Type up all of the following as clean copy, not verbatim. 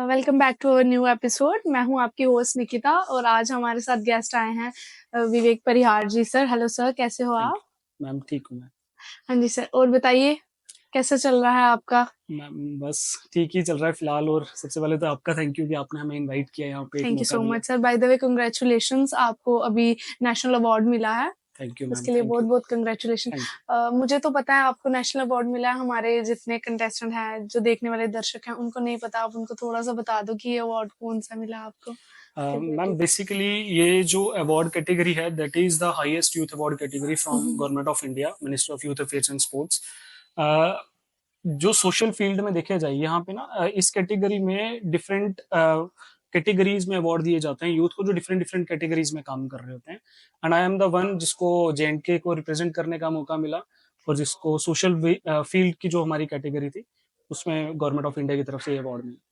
Welcome back to our new episode. मैं हूं आपकी होस्ट निकिता और आज हमारे साथ गेस्ट आए हैं विवेक परिहार जी। सर, हेलो सर, कैसे हो थैंक आप? You ma'am. ठीक हूँ मैं। हाँ जी सर, और बताइए कैसे चल रहा है आपका? मैम बस ठीक ही चल रहा है फिलहाल। और सबसे पहले तो आपका थैंक यू कि आपने हमें इनवाइट किया, यहाँ पे एक थैंक यू मौका सो दिया। Much sir. By the way congratulations, आपको अभी नेशनल अवार्ड मिला है। Thank you ma'am. उसके लिए थैंक बहुत यू। बहुत कंग्रेचुलेशन। थैंक मुझे तो पता है आपको नेशनल अवार्ड मिला है। हमारे जितने कंटेस्टेंट हैं, जो देखने वाले दर्शक हैं, उनको नहीं पता। आप उनको थोड़ा सा बता दो कि ये अवार्ड कौन सा मिला आपको यू मैम। रिलेटेड। बेसिकली ये जो अवार्ड कैटेगरी है that is the highest youth award category from government of India, ministry of youth affairs and sports. जो सोशल फील्ड में देखा जाए यहाँ पे ना, इस कैटेगरी में डिफरेंट कैटेगरीज में अवार्ड दिए जाते हैं यूथ को, जो डिफरेंट डिफरेंट कैटेगरीज में काम कर रहे होते हैं। And I am the one जिसको जेएंडके को रिप्रेजेंट करने का मौका मिला, और जिसको सोशल फील्ड की जो हमारी कैटेगरी थी उसमें गवर्नमेंट ऑफ इंडिया की तरफ से ये अवार्ड मिला।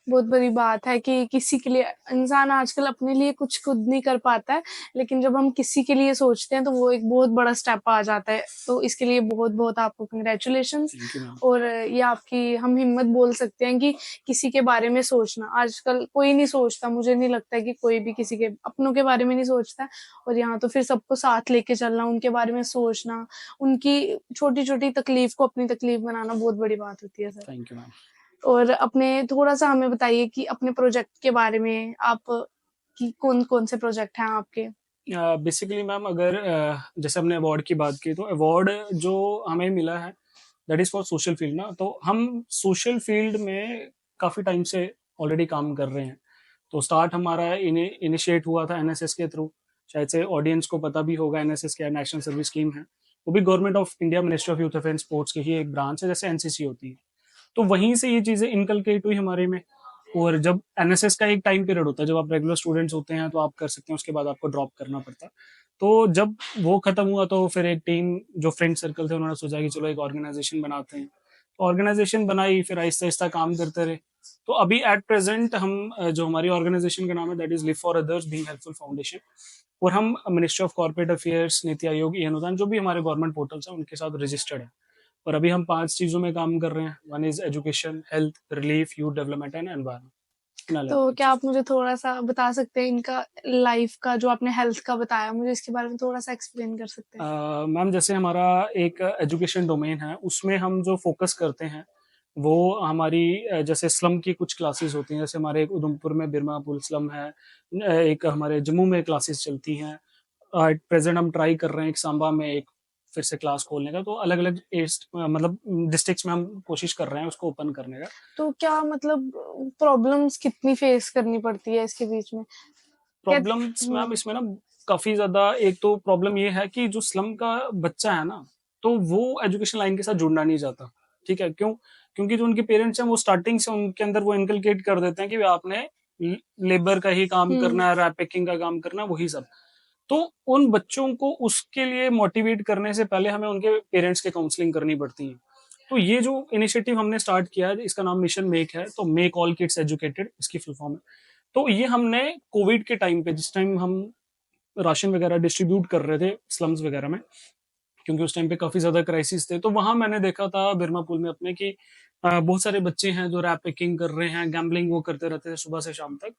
बहुत बड़ी बात है कि किसी के लिए इंसान आजकल अपने लिए कुछ खुद नहीं कर पाता है, लेकिन जब हम किसी के लिए सोचते हैं तो वो एक बहुत बड़ा स्टेप आ जाता है। तो इसके लिए बहुत बहुत आपको कंग्रेचुलेशंस। Thank you ma'am. और ये आपकी हम हिम्मत बोल सकते हैं कि किसी के बारे में सोचना आजकल कोई नहीं सोचता। मुझे नहीं लगता कि कोई भी किसी के अपनों के बारे में नहीं सोचता है। और यहाँ तो फिर सबको साथ लेके चलना, उनके बारे में सोचना, उनकी छोटी छोटी तकलीफ को अपनी तकलीफ बनाना बहुत बड़ी बात होती है सर। Thank you ma'am. और अपने थोड़ा-सा हमें बताइए कि अपने प्रोजेक्ट के बारे में आप कि कौन-कौन से प्रोजेक्ट हैं आपके? बेसिकली मैम, अगर जैसे हमने अवार्ड की बात की, तो अवार्ड जो हमें मिला है that is for social field ना। तो हम सोशल फील्ड में काफ़ी टाइम से ऑलरेडी काम कर रहे हैं। तो स्टार्ट हमारा इनिशिएट हुआ था एनएसएस के थ्रू। शायद से ऑडियंस को पता भी होगा, एनएसएस क्या नेशनल सर्विस स्कीम है। वो भी government of India, ministry of youth affair and sports की ही एक ब्रांच है, जैसे एनसीसी होती है। तो वहीं से ये चीज़ें इनकलकेट हुई हमारे में। और जब एनएसएस का एक टाइम पीरियड होता है, जब आप रेगुलर स्टूडेंट्स होते हैं तो आप कर सकते हैं, उसके बाद आपको ड्रॉप करना पड़ता है। तो जब वो खत्म हुआ तो फिर एक टीम, जो फ्रेंड सर्कल थे, उन्होंने सोचा कि चलो एक ऑर्गेनाइजेशन बनाते हैं। तो ऑर्गेनाइजेशन बनाई, फिर आहिस्ता आहिस्ता काम करते रहे। तो अभी एट प्रेजेंट हम जो हमारी ऑर्गेनाइजेशन का नाम है that is live for others being helpful foundation. और हम ministry of corporate affairs, NITI Aayog, ई अनुदान, जो भी हमारे गवर्नमेंट पोर्टल्स हैं उनके साथ रजिस्टर्ड है। और अभी हम 5 चीज़ों में काम कर रहे हैं। One is education, health, relief, youth development and environment. इन अलग तो अलग क्या आप चीज़ों। मुझे थोड़ा-सा बता सकते हैं इनका लाइफ का जो आपने हेल्थ का बताया, मुझे इसके बारे में थोड़ा-सा एक्सप्लेन कर सकते हैं? मैम, जैसे हमारा एक एजुकेशन डोमेन है, उसमें हम जो फोकस करते हैं वो हमारी जैसे स्लम की कुछ क्लासेस होती हैं। जैसे हमारे एक उधमपुर में बिरमा पुल स्लम है, एक हमारे जम्मू में क्लासेस चलती हैं। एट प्रेजेंट हम ट्राई कर रहे हैं एक सांबा में एक फिर से क्लास खोलने का। तो अलग अलग ईस्ट मतलब डिस्ट्रिक्ट्स में हम कोशिश कर रहे हैं उसको ओपन करने का। तो क्या मतलब प्रॉब्लम्स कितनी फेस करनी पड़ती है इसके बीच में? क्या प्रॉब्लम्स मैम हुँ, इसमें ना काफ़ी ज़्यादा। एक तो प्रॉब्लम ये है कि जो स्लम का बच्चा है ना, तो वो एजुकेशन लाइन के साथ जुड़ना नहीं चाहता। ठीक है? क्यों? क्योंकि जो उनके पेरेंट्स हैं वो स्टार्टिंग से उनके अंदर वो इनकलकेट कर देते हैं कि आपने लेबर का ही काम हुँ, करना है, रैप पैकिंग का काम करना है, वही सब। तो उन बच्चों को उसके लिए मोटिवेट करने से पहले हमें उनके पेरेंट्स की काउंसलिंग करनी पड़ती है। तो ये जो इनिशिएटिव हमने स्टार्ट किया है, इसका नाम मिशन मेक है। तो मेक ऑल किड्स एजुकेटेड इसकी फुल फॉर्म है। तो ये हमने कोविड के टाइम पे, जिस टाइम हम राशन वगैरह डिस्ट्रीब्यूट कर रहे थे स्लम्स वगैरह में, क्योंकि उस टाइम पे काफ़ी ज़्यादा क्राइसिस थे, तो वहाँ मैंने देखा था बिरमा पुल में अपने कि बहुत सारे बच्चे हैं जो रैप पैकिंग कर रहे हैं, गैम्बलिंग वो करते रहते थे सुबह से शाम तक।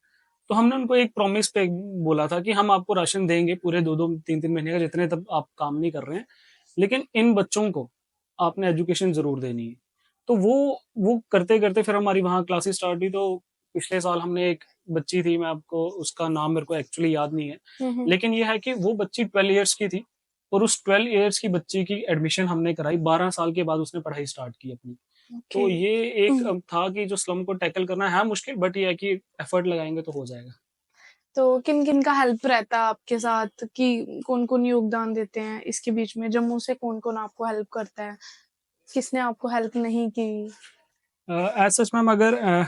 तो हमने उनको एक प्रॉमिस पे बोला था कि हम आपको राशन देंगे पूरे 2-2, 3-3 महीने का, जितने तक आप काम नहीं कर रहे हैं, लेकिन इन बच्चों को आपने एजुकेशन ज़रूर देनी है। तो वो करते-करते फिर हमारी वहाँ क्लासेस स्टार्ट हुई। तो पिछले साल हमने एक बच्ची थी, मैं आपको उसका नाम मेरे को एक्चुअली याद नहीं है, हुँ, हुँ। लेकिन ये है कि वो बच्ची 12 इयर्स की थी। और उस 12 इयर्स की बच्ची की एडमिशन हमने कराई, 12 साल के बाद उसने पढ़ाई स्टार्ट की अपनी। ओके। तो ये एक हुँ। था कि जो स्लम को टैकल करना है मुश्किल, बट ये है कि एफर्ट लगाएँगे तो हो जाएगा। तो किन-किन का हेल्प रहता है आपके साथ कि कौन-कौन योगदान देते हैं इसके बीच में? जम्मू से कौन-कौन आपको हेल्प करता है? किसने आपको हेल्प नहीं की? एज़ सच मैम, अगर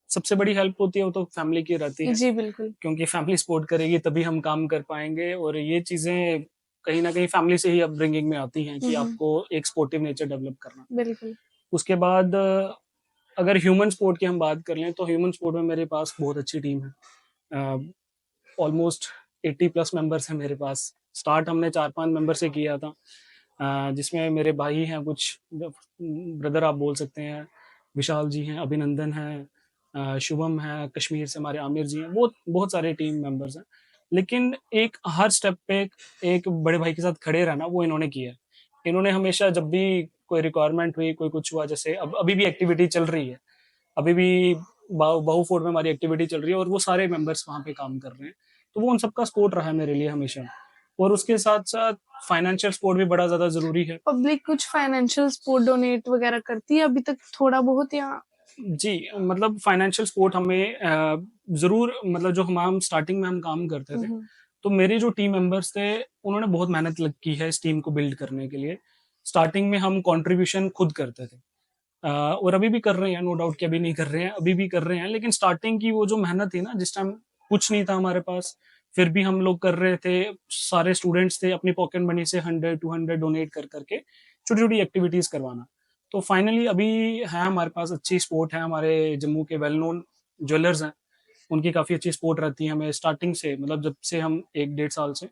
सबसे बड़ी हेल्प होती है वो तो फैमिली की रहती है, जी, बिल्कुल। क्योंकि फैमिली सपोर्ट करेगी तभी हम काम कर पाएँगे। और ये चीज़ें कहीं न कहीं फैमिली से ही अपब्रिंगिंग में आती हैं हुँ, कि हुँ। आपको एक स्पोर्टिव नेचर डेवलप करना। बिल्कुल। उसके बाद अगर ह्यूमन सपोर्ट की हम बात कर लें, तो ह्यूमन सपोर्ट में मेरे पास बहुत अच्छी टीम है। ऑलमोस्ट 80 प्लस मेंबर्स हैं मेरे पास। स्टार्ट हमने 4-5 मेंबर से किया था, जिसमें मेरे भाई हैं, कुछ ब्रदर आप बोल सकते हैं, विशाल जी हैं, अभिनंदन हैं, शुभम है, कश्मीर से हमारे आमिर जी हैं, वो बहुत सारे टीम मेंबर्स हैं। लेकिन एक हर स्टेप पे एक बड़े भाई के साथ खड़े रहना वो इन्होंने किया है। इन्होंने हमेशा जब भी कोई रिक्वायरमेंट हुई, कोई कुछ हुआ, जैसे अब अभी भी एक्टिविटी चल रही है, अभी भी बहू फोर्ट में हमारी एक्टिविटी चल रही है और वो सारे मेंबर्स वहाँ पे काम कर रहे हैं। तो वो उन सबका सपोर्ट रहा है मेरे लिए हमेशा। और उसके साथ-साथ फाइनेंशियल सपोर्ट भी बड़ा ज़्यादा ज़रूरी है। पब्लिक कुछ फाइनेंशियल सपोर्ट डोनेट वगैरह करती है अभी तक थोड़ा बहुत, या जी, मतलब फाइनेंशियल सपोर्ट हमें ज़रूर, मतलब जो हम स्टार्टिंग में हम काम करते थे, हम्म, तो मेरे जो टीम मेंबर्स थे, उन्होंने बहुत मेहनत की है इस टीम को बिल्ड करने के लिए। स्टार्टिंग में हम कंट्रीब्यूशन खुद करते थे। और अभी भी कर रहे हैं, नो डाउट कि अभी नहीं कर रहे हैं, अभी भी कर रहे हैं, लेकिन स्टार्टिंग की वो जो मेहनत थी ना, जिस टाइम कुछ नहीं था हमारे पास, फिर भी हम लोग कर रहे थे, सारे स्टूडेंट्स थे, अपनी पॉकेट मनी से 100-200 डोनेट कर करके छोटी-छोटी एक्टिविटीज़ करवाना। तो फाइनली अभी है हमारे पास अच्छी सपोर्ट है, हमारे जम्मू के वेल नोन ज्वेलर्स हैं, उनकी काफ़ी अच्छी सपोर्ट रहती है हमें स्टार्टिंग से, मतलब जब से हम 1 डेढ़ साल से,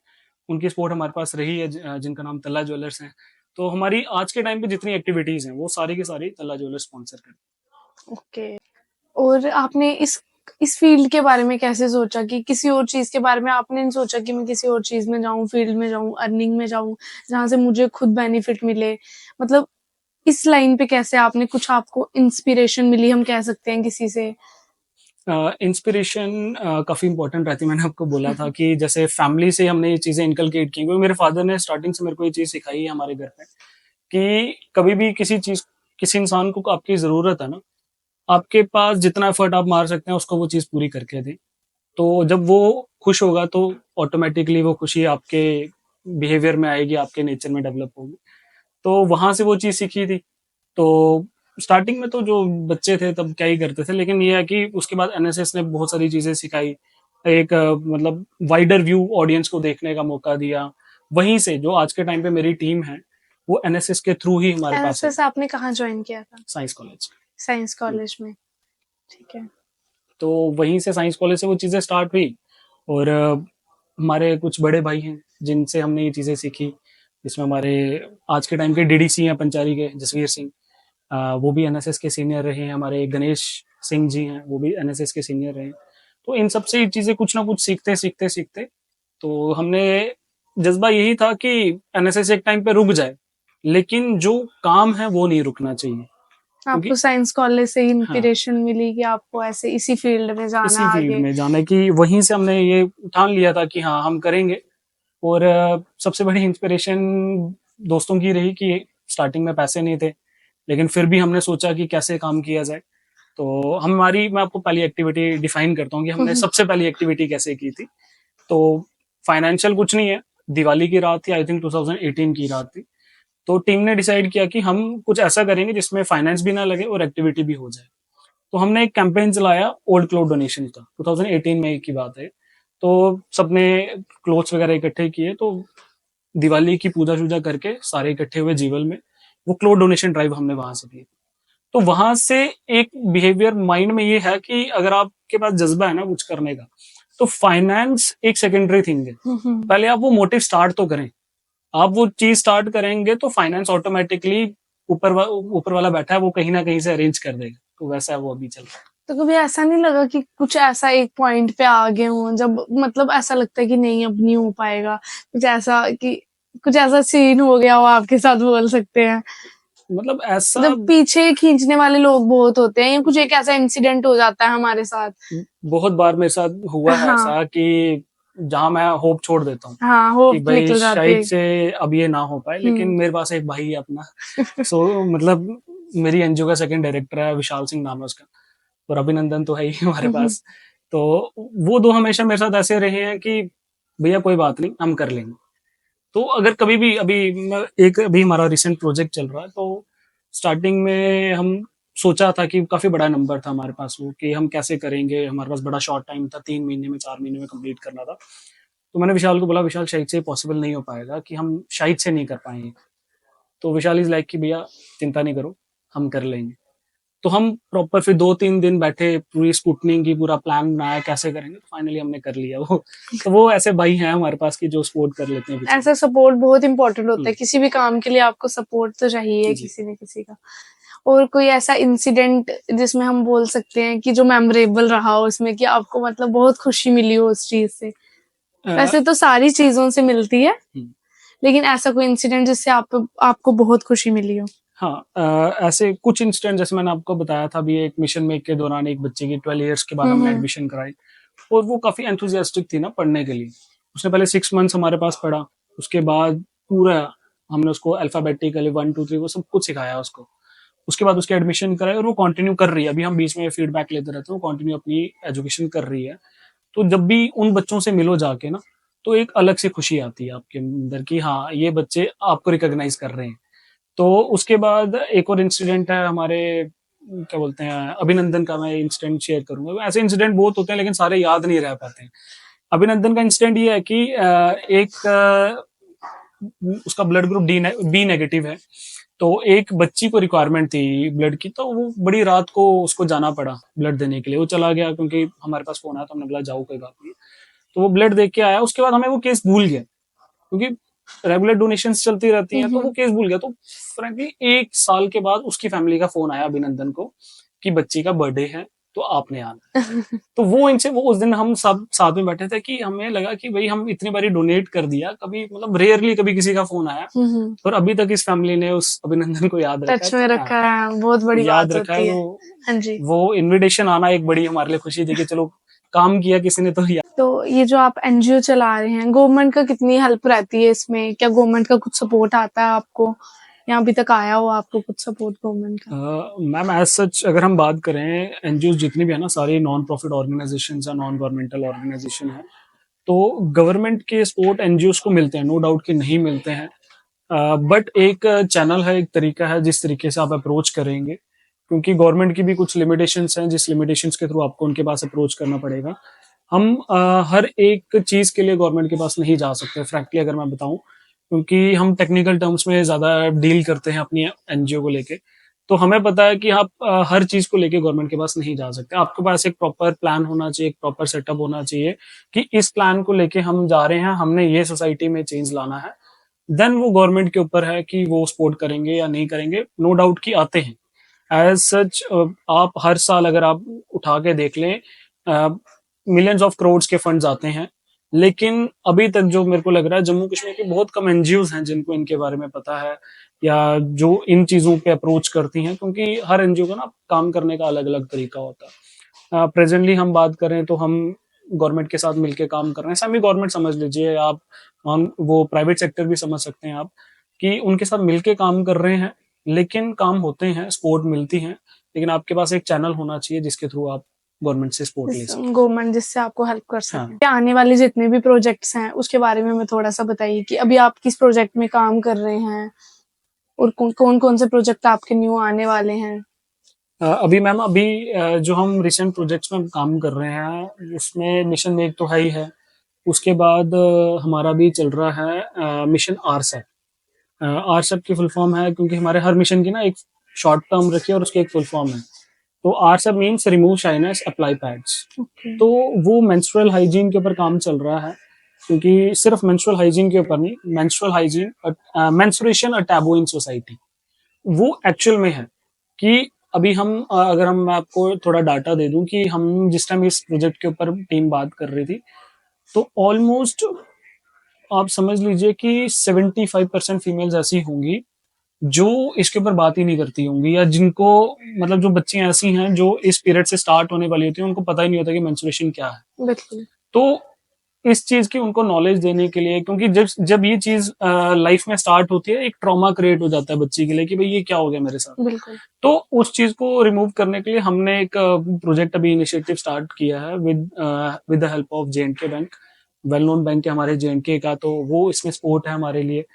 उनकी सपोर्ट हमारे पास रही है, जिनका नाम तल्ला ज्वेलर्स है। तो हमारी आज के टाइम पे जितनी एक्टिविटीज़ हैं, वो सारी की सारी तल्ला ज्वेलर्स स्पॉन्सर करती है। ओके। और आपने इस फील्ड के बारे में कैसे सोचा कि किसी और चीज के बारे में आपने नहीं सोचा कि मैं किसी और चीज में जाऊं, फील्ड में जाऊं, अर्निंग में जाऊं, जहां से मुझे खुद बेनिफिट मिले? मतलब इस लाइन पे कैसे आपने कुछ, आपको इंस्पिरेशन मिली, हम कह सकते हैं किसी से? इंस्पिरेशन काफ़ी इंपॉर्टेंट रहती है। मैंने आपको बोला था कि जैसे फैमिली से हमने ये चीज़ें इनकलकेट की, क्योंकि मेरे फादर ने स्टार्टिंग से मेरे को ये चीज़ सिखाई है हमारे घर पे, कि कभी भी किसी इंसान को आपकी ज़रूरत है ना, आपके पास जितना एफर्ट आप मार सकते हैं, उसको वो चीज़ पूरी करके दें। तो जब वो खुश होगा, तो ऑटोमेटिकली वो खुशी आपके बिहेवियर में आएगी, आपके नेचर में डेवलप होगी। तो वहाँ से वो चीज़ सीखी थी। तो स्टार्टिंग में तो जो बच्चे थे तब क्या ही करते थे, लेकिन ये है कि उसके बाद एनएसएस ने बहुत सारी चीज़ें सिखाई। एक मतलब वाइडर व्यू ऑडियंस को देखने का मौका दिया। वहीं से जो आज के टाइम पे मेरी टीम है, वो एनएसएस के थ्रू ही हमारे पास है, एनएसएस आपने कहाँ ज्वाइन किया था? Science college. साइंस हुँ। कॉलेज में। ठीक है। तो वहीं से साइंस कॉलेज से वो चीज़ें स्टार्ट हुई। और हमारे कुछ बड़े भाई हैं, जिनसे हमने ये चीज़ें सीखी। जिसमें हमारे आज के टाइम के डीडीसी हैं पंचारी के, जसवीर सिंह। वो भी एनएसएस के सीनियर रहे हैं। हमारे गणेश सिंह जी हैं, वो भी एनएसएस के सीनियर रहे हैं। तो इन सब से ये चीज़ें कुछ ना कुछ सीखते तो हमने, जज़्बा यही था कि एनएसएस एक टाइम पे रुक जाए, लेकिन जो काम है वो नहीं रुकना चाहिए। क्योंकि आपको साइंस कॉलेज से हाँ, इंस्पिरेशन मिली कि आपको ऐसे इसी फील्ड में जाना इसी है फील्ड आगे? में जाना है, कि वहीं से हमने ये ठान लिया था कि हाँ, हम करेंगे। और सबसे बड़ी इंस्पिरेशन दोस्तों की रही कि स्टार्टिंग में पैसे नहीं थे, लेकिन फिर भी हमने सोचा कि कैसे काम किया जाए। तो हमारी, मैं आपको पहली एक्टिविटी डिफाइन करता हूँ कि हमने सबसे पहली एक्टिविटी कैसे की थी। तो फाइनेंशियल कुछ नहीं है, दिवाली की रात थी, आई थिंक 2018 की रात थी। तो टीम ने डिसाइड किया कि हम कुछ ऐसा करेंगे जिसमें फाइनेंस भी ना लगे और एक्टिविटी भी हो जाए। तो हमने एक कैंपेन चलाया ओल्ड क्लोथ डोनेशन का, 2018 में की बात है। तो सबने क्लोथ्स वगैरह इकट्ठे किए, तो दिवाली की पूजा शूजा करके सारे इकट्ठे हुए जीवल में, वो क्लोथ डोनेशन ड्राइव हमने वहां से की। तो वहां से एक बिहेवियर माइंड में ये है कि अगर आपके पास जज्बा है ना कुछ करने का, तो फाइनेंस एक सेकेंडरी थिंग है। पहले आप वो मोटिव स्टार्ट तो करें। आप वो चीज स्टार्ट करेंगे तो फाइनेंस ऑटोमेटिकली ऊपर वाला बैठा है, वो कहीं ना कहीं से अरेंज कर देगा। तो वैसा है, वो अभी चल रहा है। तो कभी ऐसा नहीं लगा कि कुछ ऐसा एक पॉइंट पे आ गए हों जब मतलब ऐसा लगता है कि नहीं अब नहीं हो पाएगा, कुछ ऐसा सीन हो गया हो आपके साथ, बोल सकते हैं? मतलब ऐसा जब पीछे खींचने वाले लोग बहुत होते हैं, या कुछ एक ऐसा इंसिडेंट हो जाता है हमारे साथ? बहुत बार मेरे साथ हुआ है हाँ, ऐसा कि जहां मैं होप छोड़ देता हूँ हाँ, कि होप भाई निकल जाती शायद है। से अब ये ना हो पाए, लेकिन हुँ। मेरे पास एक भाई है अपना। सो मतलब मेरी एनजीओ का सेकंड डायरेक्टर है, विशाल सिंह नाम है उसका। और अभिनंदन तो है ही हमारे हुँ, हुँ। पास। तो वो दो हमेशा मेरे साथ ऐसे रहे हैं कि भैया कोई बात नहीं, हम कर लेंगे। तो अगर कभी भी, अभी हमारा रिसेंट प्रोजेक्ट चल रहा है, तो स्टार्टिंग में हम सोचा था कि काफी बड़ा नंबर था हमारे पास, वो कि हम कैसे करेंगे। हमारे पास बड़ा शॉर्ट टाइम था, 3 महीने में 4 महीने में कंप्लीट करना था। तो मैंने विशाल को बोला, विशाल शायद से पॉसिबल नहीं हो पाएगा, कि हम शायद से नहीं कर पाएंगे। तो विशाल इज लाइक कि भैया चिंता नहीं करो, हम कर लेंगे। तो हम प्रॉपर फिर 2-3 दिन बैठे, पूरी स्कूटनिंग की, पूरा प्लान बनाया कैसे करेंगे। तो फाइनली हमने कर लिया वो। तो वो ऐसे भाई हैं हमारे पास कि जो सपोर्ट कर लेते हैं पीछे। ऐसा सपोर्ट बहुत इम्पोर्टेंट होता है, हम्म, किसी भी काम के लिए आपको सपोर्ट तो चाहिए जी। किसी न किसी का। और कोई ऐसा इंसिडेंट जिसमें हम बोल सकते हैं कि जो मेमोरेबल रहा हो उसमें, कि आपको मतलब बहुत खुशी मिली हो उस चीज से? वैसे तो सारी चीजों से मिलती है, लेकिन ऐसा कोई इंसिडेंट जिससे आपको बहुत खुशी मिली हो? हाँ, ऐसे कुछ इंसिडेंट जैसे मैंने आपको बताया था अभी, एक मिशन मेक के दौरान एक बच्चे की 12 इयर्स के बाद हमने एडमिशन कराई, और वो काफी एंथुसियास्टिक थी ना पढ़ने के लिए। उसने पहले 6 मंथ्स हमारे पास पढ़ा, उसके बाद पूरा हमने उसको अल्फाबेटिकली 1 2 3 वो सब कुछ सिखाया उसको। उसके बाद उसकी एडमिशन कराई और वो कंटिन्यू कर रही है, अभी हम बीच में फीडबैक लेते रहते हैं, वो कंटिन्यू अपनी एजुकेशन कर रही है। तो जब भी उन बच्चों से मिलो जाके ना, तो एक अलग से खुशी आती है आपके अंदर कि हाँ ये बच्चे आपको रिकॉग्नाइज कर रहे हैं। तो उसके बाद एक और इंसिडेंट है हमारे, क्या बोलते हैं, अभिनंदन का मैं इंसिडेंट शेयर करूंगा। ऐसे इंसिडेंट बहुत होते हैं लेकिन सारे याद नहीं रह पाते हैं। अभिनंदन का इंसिडेंट ये है कि उसका ब्लड ग्रुप बी नेगेटिव है। तो एक बच्ची को रिक्वायरमेंट थी ब्लड की, तो वो बड़ी रात को उसको जाना पड़ा ब्लड देने के लिए। वो चला गया क्योंकि हमारे पास फोन आया, तो हमने बोला जाओ कोई बात नहीं। तो वो ब्लड दे के आया, उसके बाद हमें वो केस भूल गया क्योंकि रेगुलर डोनेशन चलती रहती हैं, तो वो केस भूल गया। तो फ्रेंकली 1 साल के बाद उसकी फैमिली का फोन आया अभिनंदन को कि बच्ची का बर्थडे है, तो आपने आना। तो वो उस दिन हम सब साथ में बैठे थे कि हमें लगा कि भाई हम इतनी बारी डोनेट कर दिया, कभी मतलब रेयरली कभी किसी का फोन आया, और अभी तक इस फैमिली ने उस अभिनंदन को याद रखा टच है। में तो रखा है, बहुत बड़ी याद बात रखा है होती है। वो। हाँ जी। वो इनविटेशन आना एक बड़ी हमारे लिए खुशी थी कि चलो काम किया किसी ने, तो तो ये जो आप एनजीओ चला रहे हैं, गवर्नमेंट का कितनी हेल्प रहती है इसमें? क्या गवर्नमेंट का कुछ सपोर्ट आता है आपको, या अभी तक आया हो आपको कुछ सपोर्ट गवर्नमेंट का? मैम एज सच अगर हम बात करें, एनजीओ जितनी भी है ना, सारी नॉन प्रॉफिट ऑर्गेनाइजेशन है, नॉन गवर्नमेंटल ऑर्गेनाइजेशन है। तो गवर्नमेंट के सपोर्ट एनजीओ को मिलते हैं, नो डाउट कि नहीं मिलते हैं। बट एक चैनल है, एक तरीका है जिस तरीके से आप अप्रोच करेंगे, क्योंकि गवर्नमेंट की भी कुछ लिमिटेशंस हैं, जिस लिमिटेशंस के थ्रू आपको उनके पास अप्रोच करना पड़ेगा। हम हर एक चीज के लिए गवर्नमेंट के पास नहीं जा सकते, फ्रैंकली अगर मैं बताऊं, क्योंकि हम टेक्निकल टर्म्स में ज्यादा डील करते हैं अपनी एनजीओ को लेके। तो हमें पता है कि आप हर चीज को लेके गवर्नमेंट के पास नहीं जा सकते। आपके पास एक प्रॉपर प्लान होना चाहिए, एक प्रॉपर सेटअप होना चाहिए कि इस प्लान को लेके हम जा रहे हैं, हमने ये सोसाइटी में चेंज लाना है। देन वो गवर्नमेंट के ऊपर है कि वो सपोर्ट करेंगे या नहीं करेंगे। नो डाउट कि आते हैं एज सच। आप हर साल अगर आप उठा के देख लें, मिलियंस ऑफ करोड़ के फंड्स आते हैं, लेकिन अभी तक जो मेरे को लग रहा है, जम्मू कश्मीर के बहुत कम एनजीओ हैं जिनको इनके बारे में पता है, या जो इन चीजों पे अप्रोच करती हैं, क्योंकि हर एनजीओ का ना काम करने का अलग अलग तरीका होता है। प्रेजेंटली हम बात करें तो हम गवर्नमेंट के साथ मिलकर काम कर रहे हैं, सेमी गवर्नमेंट समझ लीजिए आप, हम वो प्राइवेट सेक्टर भी समझ सकते हैं आप, कि उनके साथ मिलके काम कर रहे हैं। लेकिन काम होते हैं, सपोर्ट मिलती है, लेकिन आपके पास एक चैनल होना चाहिए जिसके थ्रू आप गवर्नमेंट से सपोर्ट ले सकते गवर्नमेंट जिससे आपको हेल्प कर सके। हाँ। आने वाले जितने भी प्रोजेक्ट्स हैं उसके बारे में हमें थोड़ा सा बताइए कि अभी आप किस प्रोजेक्ट में काम कर रहे हैं, और कौन कौन से प्रोजेक्ट आपके न्यू आने वाले हैं? अभी मैम अभी जो हम रिसेंट प्रोजेक्ट्स में काम कर रहे हैं, उसमें मिशन मेक तो है ही है। उसके बाद हमारा भी चल रहा है मिशन आरसेप। आरसेप की फुल फॉर्म है, क्योंकि हमारे हर मिशन की ना एक शॉर्ट टर्म रखी है और उसकी एक फुल फॉर्म है। तो RCEP means remove shyness apply pads. तो वो मेंस्ट्रुअल हाइजीन के ऊपर काम चल रहा है, क्योंकि सिर्फ मेंस्ट्रुअल हाइजीन के ऊपर नहीं, menstrual hygiene, menstruation a taboo in society, वो एक्चुअल में है कि अभी हम अगर हम मैं आपको थोड़ा डाटा दे दूं कि हम जिस टाइम इस प्रोजेक्ट के ऊपर टीम बात कर रही थी, तो ऑलमोस्ट आप समझ लीजिए कि 75% फीमेल्स ऐसी होंगी जो इसके ऊपर बात ही नहीं करती होंगी, या जिनको मतलब जो बच्चियां ऐसी हैं जो इस पीरियड से स्टार्ट होने वाली होती हैं, उनको पता ही नहीं होता कि मेंस्ट्रुएशन क्या है। बिल्कुल। तो इस चीज की उनको नॉलेज देने के लिए, क्योंकि जब जब ये चीज लाइफ में स्टार्ट होती है, एक ट्रॉमा क्रिएट हो जाता है बच्ची के लिए कि भाई ये क्या हो गया मेरे साथ। बिल्कुल। तो उस चीज को रिमूव करने के लिए हमने एक प्रोजेक्ट अभी इनिशिएटिव स्टार्ट किया है with the help of J and K bank. Well known bank है हमारे जेएंडके का, तो वो इसमें सपोर्ट है हमारे लिए।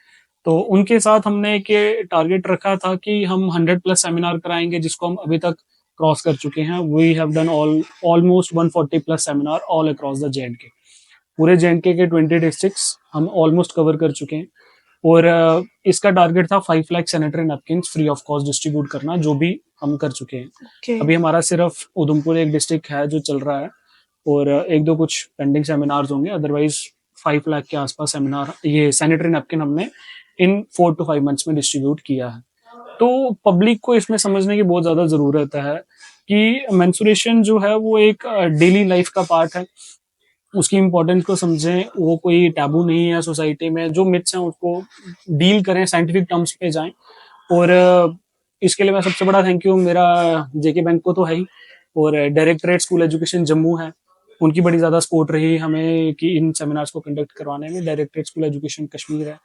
तो उनके साथ हमने एक टारगेट रखा था कि हम 100+ सेमिनार कराएंगे, जिसको हम अभी तक क्रॉस कर चुके हैं। We have done almost 140+ seminar all across the J and K. पूरे जेएंडके के 20 डिस्ट्रिक्ट्स हम ऑलमोस्ट कवर कर चुके हैं। और इसका टारगेट था 5 lakh sanitary napkins free of cost distribute करना, जो भी हम कर चुके हैं। Okay. अभी हमारा सिर्फ उधमपुर एक डिस्ट्रिक्ट है जो चल रहा है, और एक दो कुछ पेंडिंग सेमिनार्स होंगे। अदरवाइज 5 लाख के आसपास सेमिनार, ये सैनिटरी नैपकिन हमने इन 4 to 5 मंथ्स में डिस्ट्रीब्यूट किया है। तो पब्लिक को इसमें समझने की बहुत ज़्यादा ज़रूरत है कि मेंस्ट्रुएशन जो है वो एक डेली लाइफ का पार्ट है। उसकी इम्पोर्टेंस को समझें, वो कोई टैबू नहीं है सोसाइटी में। जो मिथ्स हैं उसको डील करें, साइंटिफिक टर्म्स पे जाएँ। और इसके लिए मैं सबसे बड़ा थैंक यू मेरा जेके बैंक को तो है ही, और डायरेक्टरेट स्कूल एजुकेशन जम्मू है, उनकी बड़ी ज़्यादा सपोर्ट रही हमें कि इन सेमिनार्स को कंडक्ट करवाने में। डायरेक्टरेट स्कूल एजुकेशन कश्मीर है,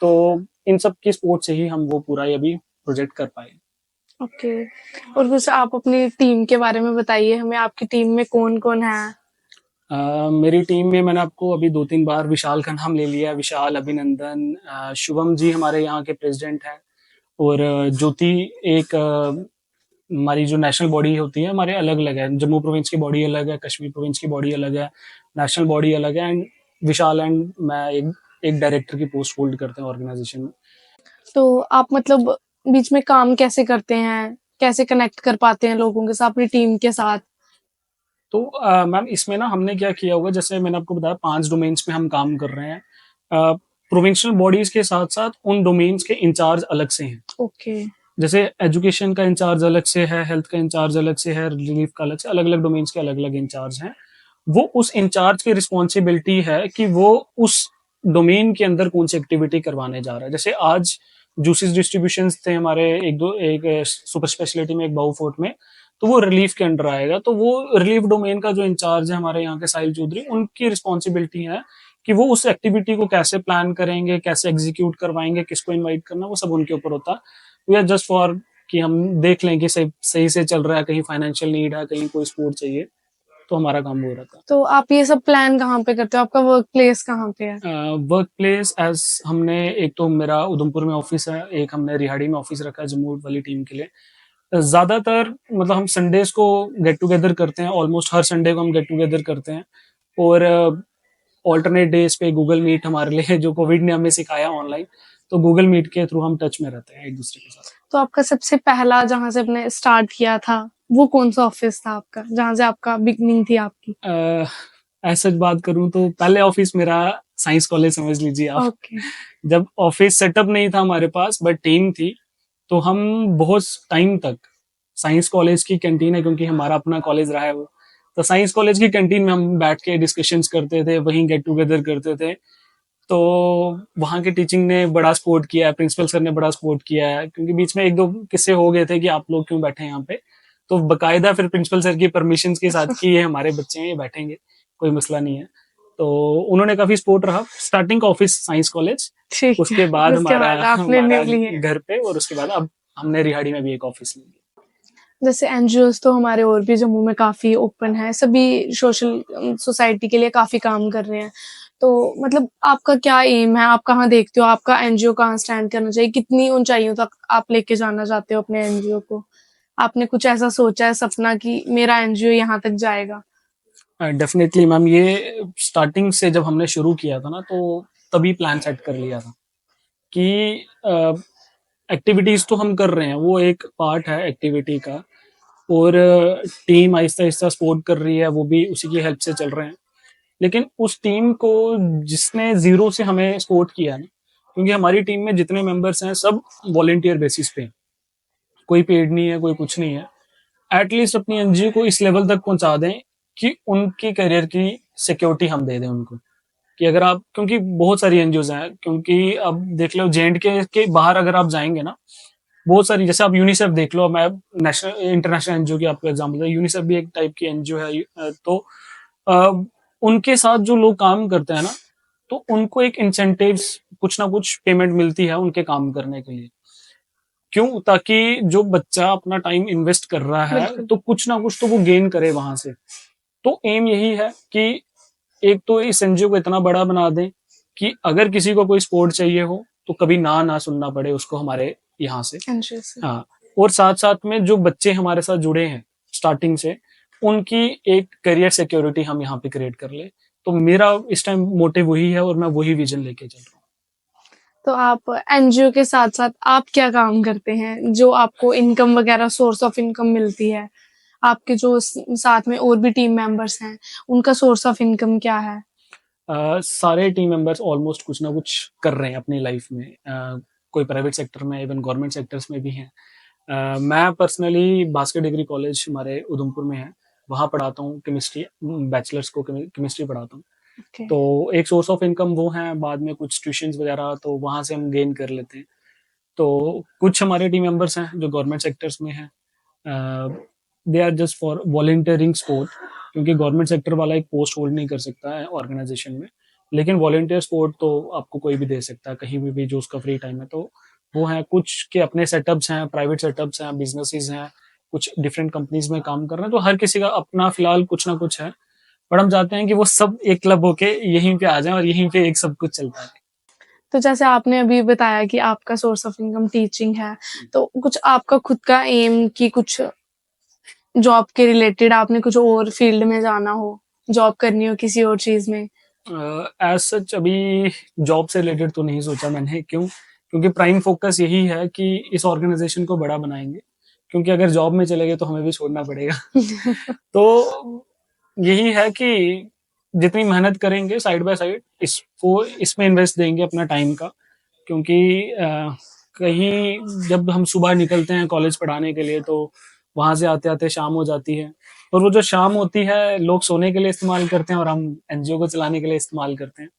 तो इन सब की सपोर्ट से ही हम वो पूरा ये अभी प्रोजेक्ट कर पाए। ओके। और कुछ आप अपनी टीम के बारे में बताइए हमें, आपकी टीम में कौन-कौन है? मेरी टीम में मैंने आपको अभी 2-3 बार विशाल का नाम ले लिया। विशाल, अभिनंदन, शुभम जी हमारे यहाँ के प्रेज़िडेंट हैं, और ज्योति एक हमारी जो नेशनल बॉडी होती है हमारे अलग-अलग है। जम्मू प्रोविंस की बॉडी अलग है, कश्मीर प्रोविंस की बॉडी अलग है, नेशनल बॉडी अलग है, एंड विशाल एंड मैं एक डायरेक्टर की पोस्ट होल्ड करते हैं ऑर्गेनाइज़ेशन में। तो आप मतलब बीच में काम कैसे करते हैं? कैसे कनेक्ट कर पाते हैं लोगों के साथ, अपनी टीम के साथ? तो मैम इसमें ना हमने क्या किया होगा, जैसे मैंने आपको बताया 5 डोमेन्स में हम काम कर रहे हैं। प्रोविंशियल बॉडीज़ के साथ-साथ उन डोमेन्स के इंचार्ज अलग से हैं। ओके। जैसे एजुकेशन का इंचार्ज अलग से है, हेल्थ का इंचार्ज अलग से है, रिलीफ का अलग से, अलग-अलग डोमेन्स के अलग-अलग इंचार्ज हैं। वो उस इंचार्ज की रिस्पॉन्सिबिलिटी है कि वो उस डोमेन के अंदर कौन सी एक्टिविटी करवाने जा रहा है। जैसे आज जूसेस डिस्ट्रीब्यूशंस थे हमारे एक सुपर स्पेशलिटी में, एक बाऊ फोर्ट में, तो वो रिलीफ के अंडर आएगा। तो वो रिलीफ डोमेन का जो इंचार्ज है हमारे यहाँ के साहिल चौधरी, उनकी रिस्पॉन्सिबिलिटी है कि वो उस एक्टिविटी को कैसे प्लान करेंगे, कैसे एग्जीक्यूट करवाएंगे, किसको इन्वाइट करना, वो सब उनके ऊपर होता है। वी आर जस्ट फॉर कि हम देख लें कि सही सही से चल रहा है, कहीं फाइनेंशियल नीड है, कहीं कोई सपोर्ट चाहिए, तो हमारा काम वो रहता है। तो आप ये सब प्लान कहाँ पे करते हो? आपका वर्क प्लेस कहाँ पे है? वर्क प्लेस एज हमने, एक तो मेरा उधमपुर में ऑफिस है, एक हमने रिहाड़ी में ऑफिस रखा है जम्मू वाली टीम के लिए। ज्यादातर मतलब हम संडेज को गेट टुगेदर करते हैं, ऑलमोस्ट हर संडे को हम गेट टुगेदर करते हैं। और ऑल्टरनेट डेज पे गूगल मीट हमारे लिए, जो कोविड ने हमें सिखाया ऑनलाइन, तो गूगल मीट के थ्रू हम टच में रहते हैं एक दूसरे के साथ। तो आपका सबसे पहला जहाँ से आपने स्टार्ट किया था, वो कौन-सा ऑफिस था आपका? जहाँ से आपका बिगिनिंग थी आपकी? ऐसा बात करूं तो पहले ऑफिस मेरा साइंस कॉलेज समझ लीजिए आप। ओके। जब ऑफिस सेटअप नहीं था हमारे पास, बट टीम थी, तो हम बहुत टाइम तक साइंस कॉलेज की कैंटीन है, क्योंकि हमारा अपना कॉलेज रहा है वो, तो साइंस कॉलेज की कैंटीन में हम बैठ के डिस्कशंस करते थे, वहीं गेट टुगेदर करते थे। तो वहाँ के टीचिंग ने बड़ा सपोर्ट किया है, प्रिंसिपल सर ने बड़ा सपोर्ट किया है, क्योंकि बीच में एक दो किस्से हो गए थे कि आप लोग क्यों बैठे हैं यहाँ पे, तो बकायदा फिर प्रिंसिपल सर की परमिशन के साथ कि ये हमारे बच्चे हैं, ये बैठेंगे, कोई मसला नहीं है। तो उन्होंने काफी सपोर्ट रहा। स्टार्टिंग का ऑफिस साइंस कॉलेज, ठीक है। उसके बाद उसके हमारा बाद आपने हमारा ले लिए। घर पे, और उसके बाद अब हमने रिहाड़ी में भी एक ऑफिस लिया। जैसे एनजीओज़ तो हमारे और भी जम्मू में काफ़ी ओपन है, सभी सोशल सोसाइटी के लिए काफ़ी काम कर रहे हैं। तो मतलब आपका क्या एम है? आप कहाँ देखते हो? आपका एनजीओ कहाँ स्टैंड करना चाहिए? कितनी ऊँचाइयों तक आप लेके जाना चाहते हो अपने एनजीओ को? आपने कुछ ऐसा सोचा है सपना कि मेरा एनजीओ यहाँ तक जाएगा? डेफिनेटली मैम, ये स्टार्टिंग से जब हमने शुरू किया था ना, तो तभी प्लान सेट कर लिया था कि एक्टिविटीज तो हम कर रहे हैं, वो एक पार्ट है एक्टिविटी का, और टीम आहिस्ता आहिस्ता सपोर्ट कर रही है, वो भी उसी की हेल्प से चल रहे हैं। लेकिन उस टीम को जिसने जीरो से हमें सपोर्ट किया ना, क्योंकि हमारी टीम में जितने मेंबर्स हैं सब वॉलेंटियर बेसिस पे हैं, कोई पेड नहीं है, कोई कुछ नहीं है। एटलीस्ट अपनी एनजीओ को इस लेवल तक पहुंचा दें कि उनकी करियर की सिक्योरिटी हम दे दें उनको। कि अगर आप, क्योंकि बहुत सारी एनजीओज हैं, क्योंकि अब देख लो जे के बाहर अगर आप जाएंगे ना, बहुत सारी, जैसे आप यूनिसेफ देख लो, मैं नेशनल इंटरनेशनल एनजीओ की आपको एग्जांपल है, यूनिसेफ भी एक टाइप की एनजीओ है। तो अ, उनके साथ जो लोग काम करते हैं ना, तो उनको एक इंसेंटिव्स, कुछ ना कुछ पेमेंट मिलती है उनके काम करने के लिए। क्यों? ताकि जो बच्चा अपना टाइम इन्वेस्ट कर रहा है, बिल्कुल। तो कुछ ना कुछ तो वो गेन करे वहां से। तो एम यही है कि एक तो इस एनजीओ को इतना बड़ा बना दें कि अगर किसी को कोई सपोर्ट चाहिए हो, तो कभी ना ना सुनना पड़े उसको हमारे यहाँ से। एनजीओ से। हाँ, और साथ साथ में जो बच्चे हमारे साथ जुड़े हैं स्टार्टिंग से, उनकी एक करियर सिक्योरिटी हम यहाँ पे क्रिएट कर ले। तो मेरा इस टाइम मोटिव वही है, और मैं वही विजन लेके चल रहा हूँ। तो आप एनजीओ के साथ-साथ आप क्या काम करते हैं, जो आपको इनकम वगैरह सोर्स ऑफ इनकम मिलती है? आपके जो साथ में और भी टीम मेंबर्स हैं, उनका सोर्स ऑफ इनकम क्या है? सारे टीम मेंबर्स ऑलमोस्ट कुछ ना कुछ कर रहे हैं अपनी लाइफ में। कोई प्राइवेट सेक्टर में, इवन गवर्नमेंट सेक्टर्स में भी हैं। मैं पर्सनली भास्कर डिग्री कॉलेज हमारे उधमपुर में है, वहाँ पढ़ाता हूँ केमिस्ट्री, बैचलर्स को केमिस्ट्री पढ़ाता हूँ। ओके। तो एक सोर्स ऑफ इनकम वो है, बाद में कुछ ट्यूशंस वगैरह तो वहाँ से हम गेन कर लेते हैं। तो कुछ हमारे टीम मेंबर्स हैं जो गवर्नमेंट सेक्टर्स में हैं, they are just for volunteering support, क्योंकि गवर्नमेंट सेक्टर वाला एक पोस्ट होल्ड नहीं कर सकता है ऑर्गेनाइजेशन में, लेकिन वॉलंटियर स्पोर्ट तो आपको कोई भी दे सकता है कहीं भी जो उसका फ्री टाइम है। तो वो है, कुछ के अपने सेटअप्स हैं, प्राइवेट सेटअप्स हैं, बिजनेसेस हैं, कुछ डिफरेंट कंपनीज में काम कर रहे हैं, तो हर किसी का अपना फिलहाल कुछ ना कुछ है। पर हम चाहते हैं कि वो सब एक क्लब होके यहीं पे आ जाएं और यहीं पे एक सब कुछ चलता है। तो जैसे आपने अभी बताया कि आपका सोर्स ऑफ इनकम टीचिंग है, तो कुछ आपका खुद का एम कि कुछ जॉब के रिलेटेड आपने कुछ और फील्ड में जाना हो, जॉब करनी हो किसी और चीज में? एज सच अभी जॉब से रिलेटेड तो नहीं सोचा मैंने, क्योंकि प्राइम फोकस यही है कि इस ऑर्गेनाइजेशन को बड़ा बनाएंगे, क्योंकि अगर जॉब में चले गए तो हमें भी छोड़ना पड़ेगा। तो यही है कि जितनी मेहनत करेंगे साइड बाय साइड इसको, इसमें इन्वेस्ट देंगे अपना टाइम का, क्योंकि कहीं जब हम सुबह निकलते हैं कॉलेज पढ़ाने के लिए तो वहां से आते आते शाम हो जाती है, और वो जो शाम होती है लोग सोने के लिए इस्तेमाल करते हैं और हम एनजीओ को चलाने के लिए इस्तेमाल करते हैं।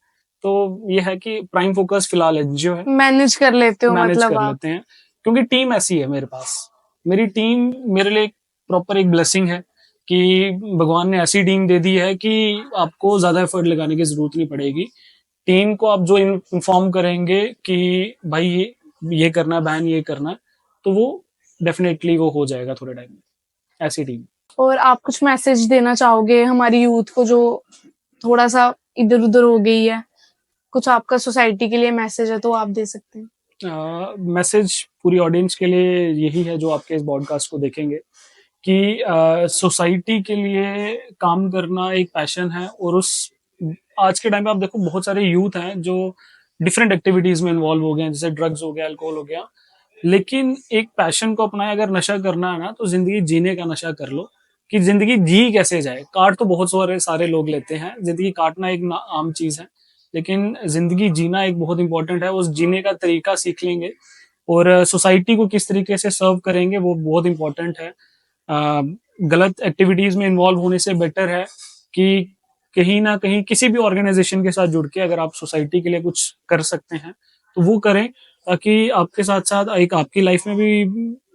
तो ये है कि प्राइम फोकस फिलहाल एनजीओ है, मैनेज कर लेते हो मैनेज मतलब कर आप? लेते हैं, क्योंकि टीम ऐसी है मेरे पास। मेरी टीम मेरे लिए प्रॉपर एक ब्लेसिंग है कि भगवान ने ऐसी टीम दे दी है कि आपको ज्यादा एफर्ट लगाने की जरूरत नहीं पड़ेगी। टीम को आप जो इन्फॉर्म करेंगे कि भाई ये करना है, बहन ये करना है, तो वो डेफिनेटली वो हो जाएगा थोड़े टाइम में, ऐसी टीम। और आप कुछ मैसेज देना चाहोगे हमारी यूथ को जो थोड़ा सा इधर उधर हो गई है? कुछ आपका सोसाइटी के लिए मैसेज है तो आप दे सकते हैं। मैसेज पूरी ऑडियंस के लिए यही है जो आपके इस पॉडकास्ट को देखेंगे, कि सोसाइटी के लिए काम करना एक पैशन है, और उस आज के टाइम पे आप देखो बहुत सारे यूथ हैं जो डिफरेंट एक्टिविटीज में इन्वॉल्व हो गए हैं, जैसे ड्रग्स हो गया, अल्कोहल हो गया, लेकिन एक पैशन को अपनाए। अगर नशा करना है ना तो जिंदगी जीने का नशा कर लो, कि जिंदगी जी कैसे जाए। काट तो बहुत सारे लोग लेते हैं, जिंदगी काटना एक आम चीज है, लेकिन जिंदगी जीना एक बहुत इंपॉर्टेंट है। उस जीने का तरीका सीख लेंगे और सोसाइटी को किस तरीके से सर्व करेंगे वो बहुत इंपॉर्टेंट है। गलत एक्टिविटीज में इन्वॉल्व होने से बेटर है कि कहीं ना कहीं किसी भी ऑर्गेनाइजेशन के साथ जुड़ के अगर आप सोसाइटी के लिए कुछ कर सकते हैं तो वो करें, ताकि आपके साथ साथ एक आपकी लाइफ में भी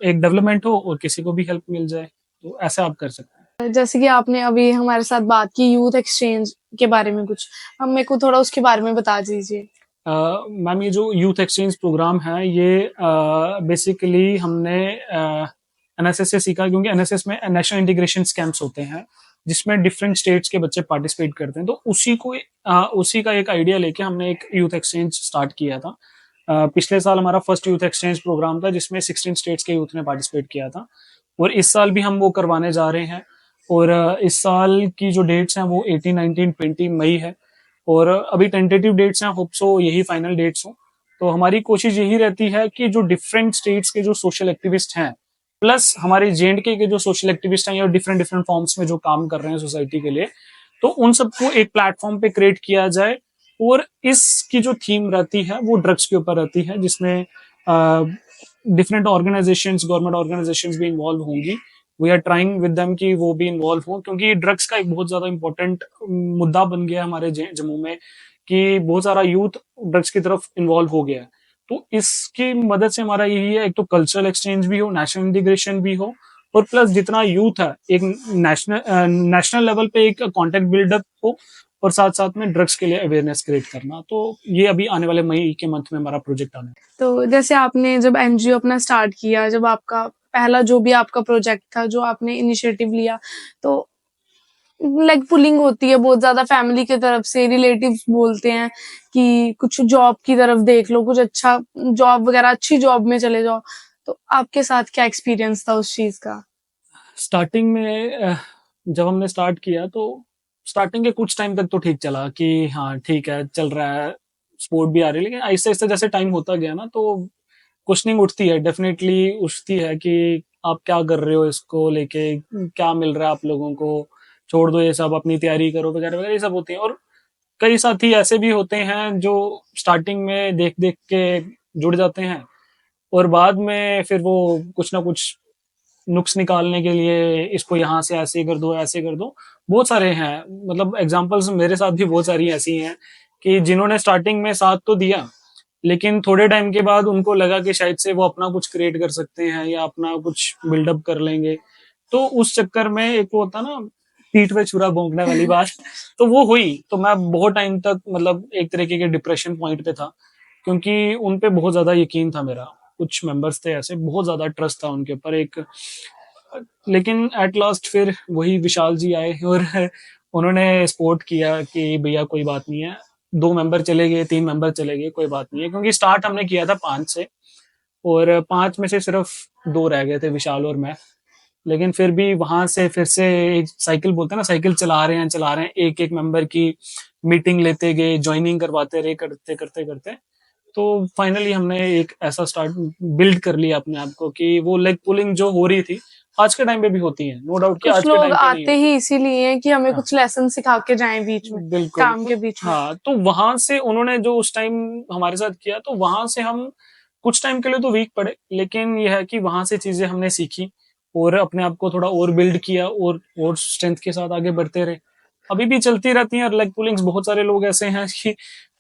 एक डेवलपमेंट हो और किसी को भी हेल्प मिल जाए। तो ऐसे आप कर सकते हैं। जैसे कि आपने अभी हमारे साथ बात की यूथ एक्सचेंज के बारे में, कुछ हम मेरे को थोड़ा उसके बारे में बता दीजिए। मैम, ये जो यूथ एक्सचेंज प्रोग्राम है ये बेसिकली हमने एनएसएस से सीखा, क्योंकि एनएसएस में नेशनल इंटीग्रेशन कैंप्स होते हैं जिसमें डिफरेंट स्टेट्स के बच्चे पार्टिसिपेट करते हैं। तो उसी का एक आइडिया लेके हमने एक यूथ एक्सचेंज स्टार्ट किया था। पिछले साल हमारा फर्स्ट यूथ एक्सचेंज प्रोग्राम था जिसमें 16 स्टेट्स के यूथ ने पार्टिसिपेट किया था, और इस साल भी हम वो करवाने जा रहे हैं। और इस साल की जो डेट्स हैं वो 18, 19, 20 मई है, और अभी टेंटेटिव डेट्स हैं, होप सो यही फाइनल डेट्स हो। तो हमारी कोशिश यही रहती है कि जो डिफरेंट स्टेट्स के जो सोशल एक्टिविस्ट हैं, प्लस हमारे जेएंडके के जो सोशल एक्टिविस्ट हैं, या डिफरेंट डिफरेंट फॉर्म्स में जो काम कर रहे हैं सोसाइटी के लिए, तो उन सबको एक प्लेटफॉर्म पे क्रिएट किया जाए। और इसकी जो थीम रहती है वो ड्रग्स के ऊपर रहती है, जिसमें डिफरेंट ऑर्गेनाइजेशंस, गवर्नमेंट ऑर्गेनाइजेशंस भी इन्वॉल्व होंगी। We are trying with them कि वो भी इन्वॉल्व हो, क्योंकि ड्रग्स का एक बहुत ज्यादा इंपॉर्टेंट मुद्दा बन गया हमारे जम्मू में, कि बहुत सारा यूथ ड्रग्स की तरफ इन्वॉल्व हो गया है। तो इसकी मदद से हमारा यही है, एक तो कल्चरल एक्सचेंज भी हो, नेशनल इंटीग्रेशन भी हो, और प्लस जितना यूथ है एक नेशनल लेवल पे एक कॉन्टेक्ट बिल्डअप हो, और साथ साथ में ड्रग्स के लिए अवेयरनेस क्रिएट करना। तो ये अभी आने वाले मई के मंथ में हमारा प्रोजेक्ट आने। तो जैसे आपने जब एनजीओ अपना स्टार्ट किया, जब आपका पहला जो भी आपका प्रोजेक्ट था, जो आपने इनिशिएटिव लिया, तो लाइक पुलिंग होती है बहुत ज्यादा फैमिली की तरफ से, रिलेटिव्स बोलते हैं कि कुछ जॉब की तरफ देख लो, कुछ अच्छा जॉब वगैरह, अच्छी जॉब में चले जाओ। तो आपके साथ क्या एक्सपीरियंस था उस चीज का? स्टार्टिंग में जब हमने स्टार्ट किया तो स्टार्टिंग के कुछ टाइम तक तो ठीक चला कि हाँ ठीक है, चल रहा है, सपोर्ट भी आ रही है, लेकिन आहिस्ते आहिस्ते जैसे टाइम होता गया ना तो क्वेश्चनिंग उठती है, डेफिनेटली उठती है कि आप क्या कर रहे हो, इसको लेके क्या मिल रहा है आप लोगों को, छोड़ दो ये सब, अपनी तैयारी करो वगैरह वगैरह, ये सब होती है। और कई साथी ऐसे भी होते हैं जो स्टार्टिंग में देख देख के जुड़ जाते हैं, और बाद में फिर वो कुछ ना कुछ नुक्स निकालने के लिए इसको यहाँ से ऐसे कर दो, ऐसे कर दो। बहुत सारे हैं, मतलब एग्जांपल्स मेरे साथ भी बहुत सारी ऐसी हैं कि जिन्होंने स्टार्टिंग में साथ तो दिया, लेकिन थोड़े टाइम के बाद उनको लगा कि शायद से वो अपना कुछ क्रिएट कर सकते हैं या अपना कुछ बिल्डअप कर लेंगे। तो उस चक्कर में एक वो होता ना, पीठ पे छुरा भोंकने वाली बात, तो वो हुई। तो मैं बहुत टाइम तक मतलब एक तरीके के डिप्रेशन पॉइंट पे था, क्योंकि उन पे बहुत ज्यादा यकीन था मेरा। कुछ मेंबर्स थे ऐसे, बहुत ज्यादा ट्रस्ट था उनके ऊपर एक। लेकिन एट लास्ट फिर वही विशाल जी आए और उन्होंने सपोर्ट किया कि भैया कोई बात नहीं है, 2 मेंबर चले गए, 3 मेंबर चले गए, कोई बात नहीं है, क्योंकि स्टार्ट हमने किया था 5 से, और 5 में से सिर्फ 2 रह गए थे, विशाल और मैं। लेकिन फिर भी वहां से फिर से एक साइकिल बोलते हैं ना, साइकिल चला रहे हैं, एक एक मेंबर की मीटिंग लेते गए, ज्वाइनिंग करवाते रहे, करते करते करते तो फाइनली हमने एक ऐसा स्टार्ट बिल्ड कर लिया अपने आप को कि वो लेग पुलिंग जो हो रही थी आज के टाइम पे भी होती है, नो डाउट कि कुछ आज के लोग टाइम पे नहीं आते होती। ही इसीलिए हैं कि हमें हाँ, कुछ लेसन सिखा के जाएं बीच में, बिल्कुल। काम तो के बीच में। हाँ, तो वहां से उन्होंने जो उस टाइम हमारे साथ किया, तो वहां से हम कुछ टाइम के लिए तो वीक पड़े, लेकिन यह है कि वहां से चीजें हमने सीखी और अपने आप को थोड़ा और बिल्ड किया, और स्ट्रेंथ के साथ आगे बढ़ते रहे। अभी भी चलती रहती हैं, और लेग पुलिंग्स बहुत सारे लोग ऐसे हैं कि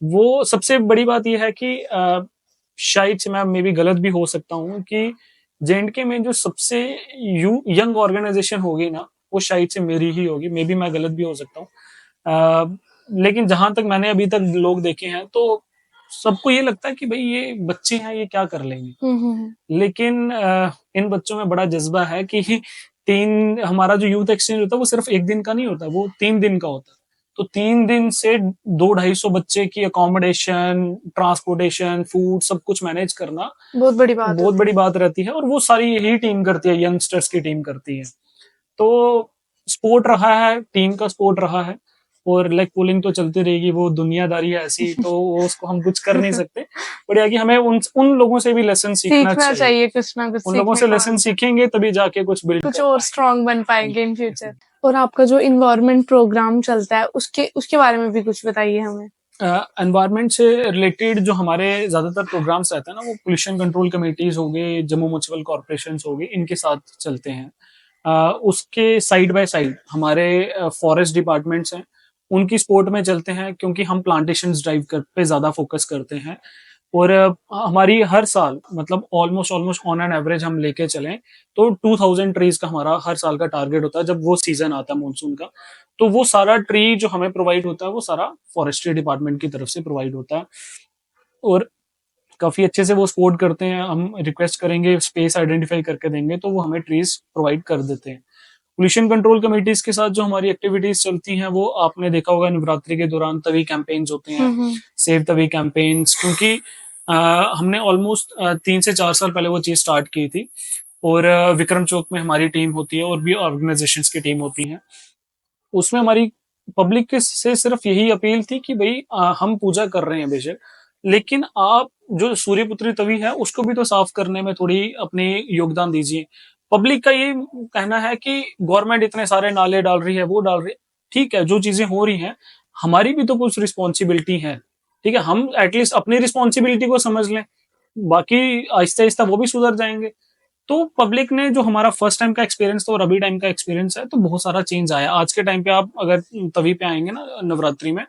वो, सबसे बड़ी बात यह है कि शायद से मैं मे भी गलत भी हो सकता हूँ कि जेएंडके में जो सबसे यंग ऑर्गेनाइजेशन होगी ना, वो शायद से मेरी ही होगी, मे बी मैं गलत भी हो सकता हूँ। लेकिन जहां तक मैंने अभी तक लोग देखे हैं, तो सबको ये लगता है कि भाई ये बच्चे हैं, ये क्या कर लेंगे। लेकिन इन बच्चों में बड़ा जज्बा है कि तीन, हमारा जो यूथ एक्सचेंज होता है वो सिर्फ एक दिन का नहीं होता, वो 3 दिन का होता है। तो 3 दिन से 200-250 बच्चे की अकोमोडेशन, ट्रांसपोर्टेशन, फूड, सब कुछ मैनेज करना बहुत बड़ी बात बहुत होती बड़ी है। बात रहती है, और वो सारी यही टीम करती है, यंगस्टर्स की टीम करती है। तो स्पोर्ट रहा है, टीम का स्पोर्ट रहा है, और लेग पुलिंग तो चलती रहेगी, वो दुनियादारी है ऐसी, तो वो उसको हम कुछ कर नहीं सकते। बढ़िया कि हमें उन लोगों से भी लेसन सीखना सीखना चाहिए। चाहिए, कुछ ना कुछ उन लोगों सीखने से को लेसन मिलता है, सीखेंगे तभी जाके कुछ बिल्ड कुछ कर और पाएंगे। स्ट्रांग बन पाएंगे इन फ्यूचर। और आपका जो इन्वायरमेंट प्रोग्राम चलता है उसके उसके बारे में भी कुछ बताइए हमें। एनवायरमेंट से रिलेटेड जो हमारे ज्यादातर प्रोग्राम्स रहते हैं ना, वो पोल्यूशन कंट्रोल कमेटीज हो गए, जम्मू म्यूनिसिपल कॉर्पोरेशन हो गए, इनके साथ चलते हैं। उसके साइड बाय साइड हमारे फॉरेस्ट डिपार्टमेंट्स हैं, उनकी सपोर्ट में चलते हैं, क्योंकि हम प्लांटेशन ड्राइव कर पे ज्यादा फोकस करते हैं। और हमारी हर साल, मतलब almost almost on an average हम लेके चलें तो 2000 ट्रीज का हमारा हर साल का टारगेट होता है, जब वो सीजन आता है मानसून का। तो वो सारा ट्री जो हमें प्रोवाइड होता है, वो सारा फॉरेस्ट्री डिपार्टमेंट की तरफ से प्रोवाइड होता है, और काफी अच्छे से वो सपोर्ट करते हैं। हम रिक्वेस्ट करेंगे, स्पेस आइडेंटिफाई करके देंगे, तो वो हमें ट्रीज प्रोवाइड कर देते हैं। पोल्यूशन कंट्रोल कमेटीज के साथ जो हमारी एक्टिविटीज चलती हैं, वो आपने देखा होगा नवरात्रि के दौरान तभी कैंपेन्स होते हैं, हम्म। सेव तभी कैंपेन्स, क्योंकि हमने ऑलमोस्ट 3 से 4 साल पहले वो चीज स्टार्ट की थी। और विक्रम चौक में हमारी टीम होती है, और भी ऑर्गेनाइजेशंस की टीम होती है। उसमें हमारी पब्लिक के से सिर्फ यही अपील थी कि भाई हम पूजा कर रहे हैं बेशक, लेकिन आप जो सूर्यपुत्री तवी है उसको भी तो साफ करने में थोड़ी अपनी योगदान दीजिए। पब्लिक का ये कहना है कि गवर्नमेंट इतने सारे नाले डाल रही है, वो डाल रही है, ठीक है, जो चीजें हो रही हैं, हमारी भी तो कुछ रिस्पॉन्सिबिलिटी है। ठीक है, हम एटलीस्ट अपनी रिस्पॉन्सिबिलिटी को समझ लें, बाकी आहिस्ता आहिस्ता वो भी सुधर जाएंगे। तो पब्लिक ने, जो हमारा फर्स्ट टाइम का एक्सपीरियंस था और अभी टाइम का एक्सपीरियंस है, तो बहुत सारा चेंज आया। आज के टाइम पे आप अगर तवी पे आएंगे ना नवरात्रि में,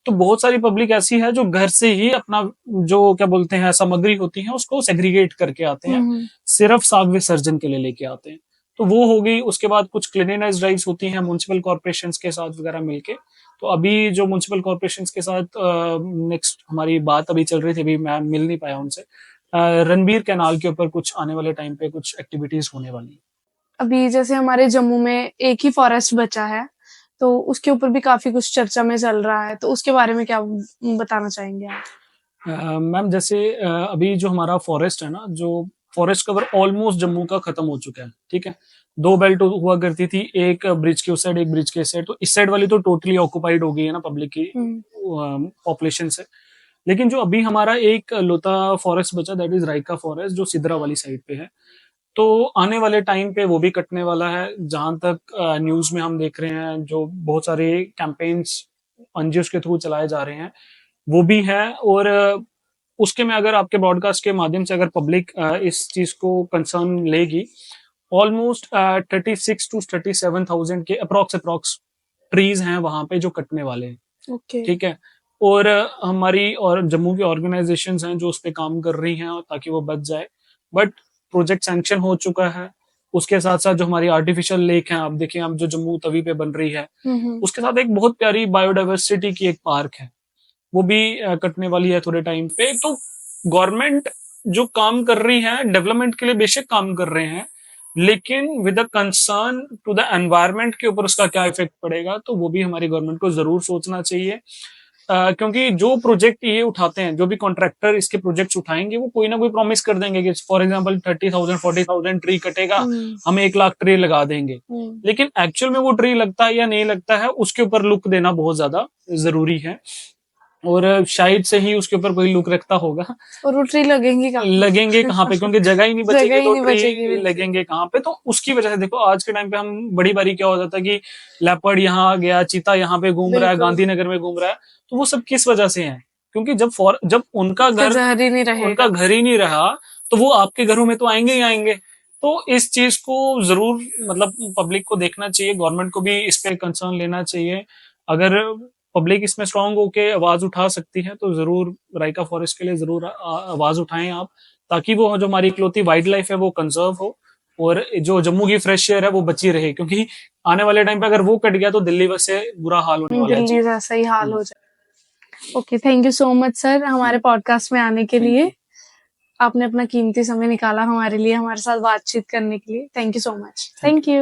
तो बहुत सारी पब्लिक ऐसी है जो घर से ही अपना, जो क्या बोलते हैं, सामग्री होती है उसको सेग्रीगेट करके आते हैं, हम्म। सिर्फ साग विसर्जन के लिए लेके आते हैं। तो वो हो गई। उसके बाद कुछ क्लीनिनेस ड्राइव्स होती हैं म्युनिसिपल कॉर्पोरेशन के साथ वगैरह मिलके। तो अभी जो म्युनिसिपल कॉर्पोरेशन के साथ नेक्स्ट हमारी बात अभी चल रही थी, अभी मैं मिल नहीं पाया उनसे, रणबीर कैनाल के ऊपर कुछ आने वाले टाइम पे कुछ एक्टिविटीज होने वाली अभी जैसे हमारे जम्मू में एक ही फॉरेस्ट बचा है, तो उसके ऊपर भी काफी कुछ चर्चा में चल रहा है, तो उसके बारे में क्या बताना चाहेंगे आप? है। मैम, जैसे अभी जो हमारा फॉरेस्ट है ना, जो फॉरेस्ट कवर ऑलमोस्ट जम्मू का खत्म हो चुका है। ठीक है, 2 बेल्ट हुआ करती थी, एक ब्रिज के उस साइड, एक ब्रिज के इस साइड। तो इस साइड वाली तो टोटली ऑक्युपाइड हो गई है ना पब्लिक की हम्म। पॉपुलेशन से। लेकिन जो अभी हमारा एक लोता फॉरेस्ट बचा, दैट इज राइका फॉरेस्ट, जो सिद्रा वाली साइड पे है। तो आने वाले टाइम पे वो भी कटने वाला है। जहां तक न्यूज में हम देख रहे हैं, जो बहुत सारे कैंपेन्स एनजीओ के थ्रू चलाए जा रहे हैं, वो भी है। और उसके में अगर आपके ब्रॉडकास्ट के माध्यम से अगर पब्लिक इस चीज को कंसर्न लेगी, ऑलमोस्ट 36 to 37,000 के अप्रोक्स ट्रीज हैं वहां पे जो कटने वाले हैं। ओके। ठीक है। और हमारी और जम्मू की ऑर्गेनाइजेशंस हैं जो उस पे काम कर रही हैं ताकि वो बच जाए, बट प्रोजेक्ट सैंक्शन हो चुका है। उसके साथ साथ जो हमारी आर्टिफिशियल लेक है, आप देखिए आप जो जम्मू तवी पे बन रही है, उसके साथ एक बहुत प्यारी बायोडाइवर्सिटी की एक पार्क है, वो भी कटने वाली है थोड़े टाइम पे। तो गवर्नमेंट जो काम कर रही है डेवलपमेंट के लिए बेशक काम कर रहे हैं, लेकिन with a concern to the environment के ऊपर उसका क्या इफेक्ट पड़ेगा, तो वो भी हमारी गवर्नमेंट को जरूर सोचना चाहिए। क्योंकि जो प्रोजेक्ट ये उठाते हैं, जो भी कॉन्ट्रैक्टर इसके प्रोजेक्ट्स उठाएंगे, वो कोई ना कोई प्रॉमिस कर देंगे कि फॉर एग्जांपल 30,000 40,000 ट्री कटेगा, हम 1 लाख ट्री लगा देंगे। लेकिन एक्चुअल में वो ट्री लगता है या नहीं लगता है, उसके ऊपर लुक देना बहुत ज्यादा जरूरी है, और शायद से ही उसके ऊपर कोई लुक रखता होगा। और वो ट्री लगेंगे कहाँ पे, क्योंकि जगह ही नहीं जगह बचेगी ही तो नहीं ट्री बचेगी। लगेंगे कहाँ पे। तो उसकी वजह से देखो आज के टाइम पे हम बड़ी बारी क्या हो जाता है कि लेपर्ड यहाँ आ गया, चीता यहाँ पे घूम रहा है, बिल्कुल। गांधीनगर में घूम रहा है, तो वो सब किस वजह से है? क्योंकि जब उनका घर घर ही नहीं रहेगा, घर ही नहीं रहा, तो वो आपके घरों में तो आएंगे ही आएंगे। तो इस चीज को जरूर मतलब पब्लिक को देखना चाहिए, गवर्नमेंट को भी इस पे कंसर्न लेना चाहिए। अगर पब्लिक इसमें स्ट्रांग होके आवाज उठा सकती है तो जरूर राइका फॉरेस्ट के लिए जरूर आवाज उठाएं आप, ताकि वो जो हमारी इकलौती वाइल्ड लाइफ है वो कंजर्व हो, और जो जम्मू की फ्रेश एयर है वो बची रहे। क्योंकि आने वाले टाइम पे अगर वो कट गया तो दिल्ली वैसे बुरा हाल होने वाला है। दिल्ली जैसा ही हाल हो जाए। Okay, thank you so much sir हमारे पॉडकास्ट में आने के लिए। आपने अपना कीमती समय निकाला हमारे लिए, हमारे साथ बातचीत करने के लिए। Thank you so much. Thank you.